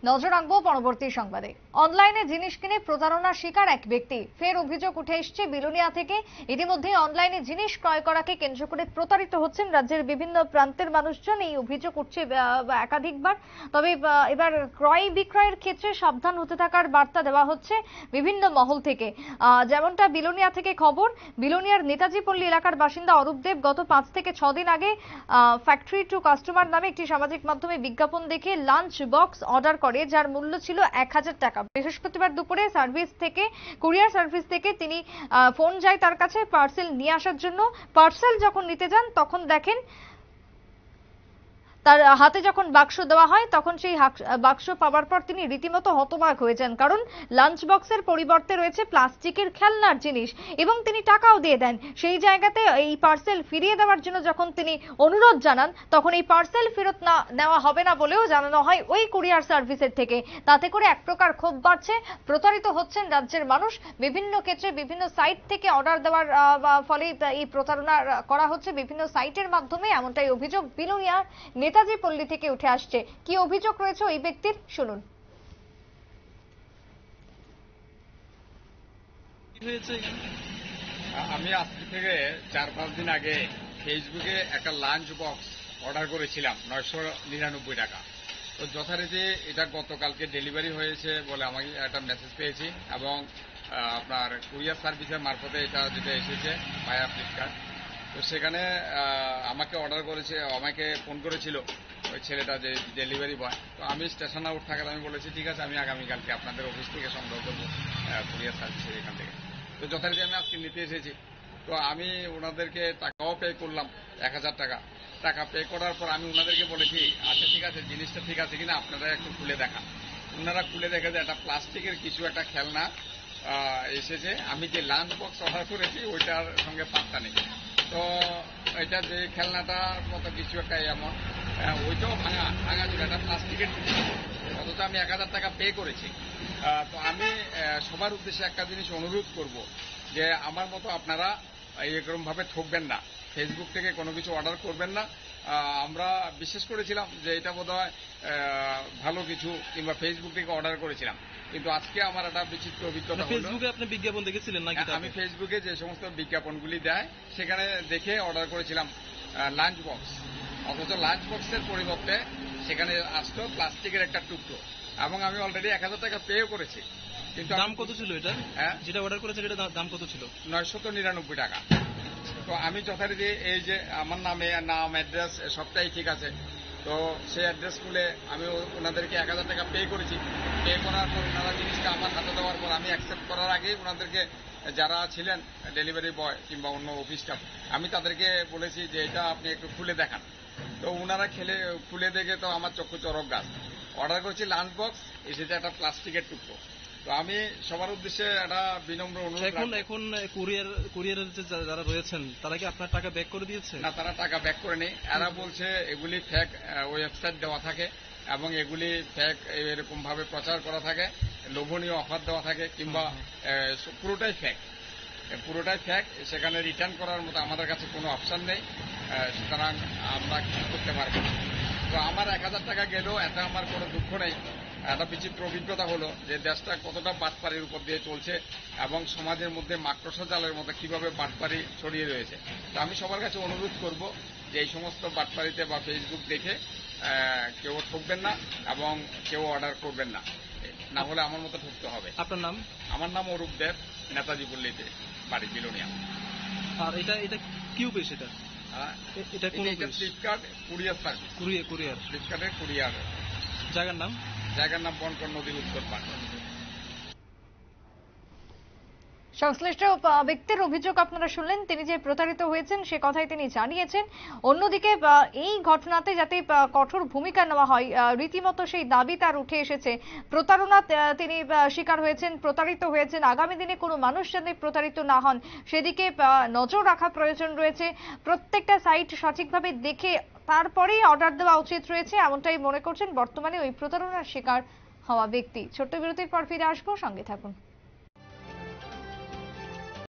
নজর রাখবো পরবর্তী সংবাদে। অনলাইনে জিনিস কিনে প্রতারণার শিকার এক ব্যক্তি। ফের অভিযোগ উঠে এসেছে বিলোনিয়া থেকে। ইতিমধ্যে অনলাইনে জিনিস ক্রয় করাকে কেন্দ্র করে প্রতারিত হচ্ছেন রাজ্যের বিভিন্ন প্রান্তের মানুষজন। এই অভিযোগ উঠছে একাধিকবার। তবে এবার ক্রয় বিক্রয়ের ক্ষেত্রে সাবধান হতে থাকার বার্তা দেওয়া হচ্ছে বিভিন্ন মহল থেকে। যেমনটা বিলোনিয়া থেকে খবর, বিলোনিয়ার নেতাজি পল্লী এলাকার বাসিন্দা অরূপ দেব গত 5 থেকে 6 দিন আগে ফ্যাক্টরি টু কাস্টমার নামে একটি সামাজিক মাধ্যমে বিজ্ঞাপন দেখে লাঞ্চ বক্স অর্ডার করে, যার মূল্য ছিল 1000 টাকা। বৃহস্পতিবার দুপুরে কুরিয়ার সার্ভিস থেকে তিনি ফোন যায় তার কাছে পার্সেল নিয়ে আসার জন্য। পার্সেল যখন নিতে যান তখন দেখেন তার হাতে যখন বাক্স দেওয়া হয় তখন সেই বাক্স পাওয়ার পর তিনি রীতিমতো হতবাক হয়ে যান, কারণ লাঞ্চ বক্সের পরিবর্তে রয়েছে প্লাস্টিকের খেলনার জিনিস এবং তিনি টাকাও দিয়ে দেন। সেই জায়গাতে এই পার্সেল ফিরিয়ে দেওয়ার জন্য যখন তিনি অনুরোধ জানান তখন এই পার্সেল ফেরত না নেওয়া হবে না বলেও জানানো হয় ওই কুরিয়ার সার্ভিসের থেকে। তাতে করে এক প্রকার ক্ষোভ বাড়ছে, প্রতারিত হচ্ছেন রাজ্যের মানুষ। বিভিন্ন ক্ষেত্রে বিভিন্ন সাইট থেকে অর্ডার দেওয়ার ফলে এই প্রতারণা করা হচ্ছে বিভিন্ন সাইটের মাধ্যমে, এমনটাই অভিযোগ বিলোনিয়ার নেতাজি পল্লী থেকে উঠে আসছে। কি অভিযোগ রয়েছে ওই ব্যক্তির, শুনুন। আমি আজ থেকে 4-5 দিন আগে ফেসবুকে একটা লাঞ্চ বক্স অর্ডার করেছিলাম 999 টাকা। তো যথারীতি এটা গতকালকে ডেলিভারি হয়েছে বলে আমাকে একটা মেসেজ পেয়েছি এবং আপনার কুরিয়ার সার্ভিসের মারফতে এটা যেটা এসেছে ভায়া ফ্লিপকার্ট। তো সেখানে আমাকে অর্ডার করেছে, আমাকে ফোন করেছিল ওই ছেলেটা যে ডেলিভারি বয়। তো আমি স্টেশন আউট থাকার আমি বলেছি ঠিক আছে, আমি আগামীকালকে আপনাদের অফিস থেকে সংগ্রহ করবো কুরিয়ার সার্ভিসের এখান থেকে। তো যথারীতি আমি আজকে নিতে এসেছি। তো আমি ওনাদেরকে টাকাও পে করলাম 1000 টাকা। টাকা পে করার পর আমি ওনাদেরকে বলেছি আচ্ছা ঠিক আছে, জিনিসটা ঠিক আছে কিনা আপনারা একটু খুলে দেখান। ওনারা খুলে দেখে যে একটা প্লাস্টিকের কিছু একটা খেলনা এসেছে। আমি যে লাঞ্চ বক্স অর্ডার করেছি ওইটার সঙ্গে পাত্তা নেই। তো এটা যে খেলনাটার মতো কিছু একটা এমন ওইটাও ভাঙা ছিল, একটা প্লাস্টিকের অথচ আমি 1000 টাকা পে করেছি। তো আমি সবার উদ্দেশ্যে একটা জিনিস অনুরোধ করব যে আমার মতো আপনারা এরকম ভাবে ঠকবেন না, ফেসবুক থেকে কোনো কিছু অর্ডার করবেন না। আমরা বিশ্বাস করেছিলাম যে এটা বোধহয় ভালো কিছু, কিংবা ফেসবুক থেকে অর্ডার করেছিলাম, কিন্তু আজকে আমার একটা বিচিত্র অভিজ্ঞতা হলো। ফেসবুকে আপনি বিজ্ঞাপন দেখেছিলেন নাকি? আমি ফেসবুকে যে সমস্ত বিজ্ঞাপনগুলি দেয় সেখানে দেখে অর্ডার করেছিলাম লাঞ্চ বক্স, অথচ লাঞ্চ বক্সের পরিবর্তে সেখানে আসতো প্লাস্টিকের একটা টুকরো এবং আমি অলরেডি 1000 টাকা পেও করেছি। কিন্তু দাম কত ছিল এটা? যেটা অর্ডার করেছেন এটা দাম কত ছিল? 999 টাকা। তো আমি যথারীতি এই যে আমার নাম অ্যাড্রেস সবটাই ঠিক আছে, তো সেই অ্যাড্রেস খুলে আমি ওনাদেরকে 1000 টাকা পে করেছি। পে করার পর ওনারা জিনিসটা আমার হাতে দেওয়ার পর আমি অ্যাকসেপ্ট করার আগেই ওনাদেরকে, যারা ছিলেন ডেলিভারি বয় কিংবা অন্য অফিস স্টাফ, আমি তাদেরকে বলেছি যে এটা আপনি একটু খুলে দেখান। তো ওনারা খুলে দেখে তো আমার চক্ষু চরক গাছ। অর্ডার করেছি লাঞ্চ বক্স, এসেছে একটা প্লাস্টিকের টুকরো। তো আমি সবার উদ্দেশ্যে একটা বিনম্র অনুরোধ। এখন কুরিয়ারের যারা রয়েছেন তারা কি আপনার টাকা ব্যাক করে দিয়েছে? না, তারা টাকা ব্যাক করেনি। এরা বলছে এগুলি ফেক ওয়েবসাইট দেওয়া থাকে এবং এগুলি ফেক এরকম ভাবে প্রচার করা থাকে, লোভনীয় অফার দেওয়া থাকে, কিংবা পুরোটাই ফেক। সেখানে রিটার্ন করার মতো আমাদের কাছে কোনো অপশন নেই, সুতরাং আমরা কিছু করতে পারবো না। তো আমার 1000 টাকা গেলেও এতে আমার কোনো দুঃখ নেই। একটা বিচিত্র অভিজ্ঞতা হলো যে দেশটা কতটা বাটপাড়ির উপর দিয়ে চলছে এবং সমাজের মধ্যে মাকড়সা জালের মধ্যে কিভাবে বাটপাড়ি ছড়িয়ে রয়েছে। তো আমি সবার কাছে অনুরোধ করব যে এই সমস্ত বাটপাড়িতে বা ফেসবুক দেখে কেউ ঠকবেন না এবং কেউ অর্ডার করবেন না, না হলে আমার মতো ঠকতে হবে। আপনার নাম? আমার নাম অরূপ দেব, নেতাজি পল্লীতে বাড়ি, বিলোনিয়া। আর এটা কি অফিস? এটা ফ্লিপকার্ট কুরিয়ার সার্ভিস। কুরিয়ার ফ্লিপকার্টের কুরিয়ার। জায়গার নাম বনকর নদীর উত্তর পাড়। সংশ্লিষ্ট ব্যক্তির অভিযোগ আপনারা শুনলেন, তিনি যে প্রতারিত হয়েছেন সে কথাই তিনি জানিয়েছেন। অন্যদিকে এই ঘটনাতে যাতে কঠোর ভূমিকা নেওয়া হয় রীতিমতো সেই দাবি তার উঠে এসেছে। প্রতারণা তিনি শিকার হয়েছেন, প্রতারিত হয়েছেন। আগামী দিনে কোনো মানুষ যাতে প্রতারিত না হন সেদিকে নজর রাখা প্রয়োজন রয়েছে। প্রত্যেকটা সাইট সঠিকভাবে দেখে তারপরেই অর্ডার দেওয়া উচিত রয়েছে, এমনটাই মনে করছেন বর্তমানে ওই প্রতারণার শিকার হওয়া ব্যক্তি। ছোট্ট বিরতির পর ফিরে আসবো, সঙ্গে থাকুন।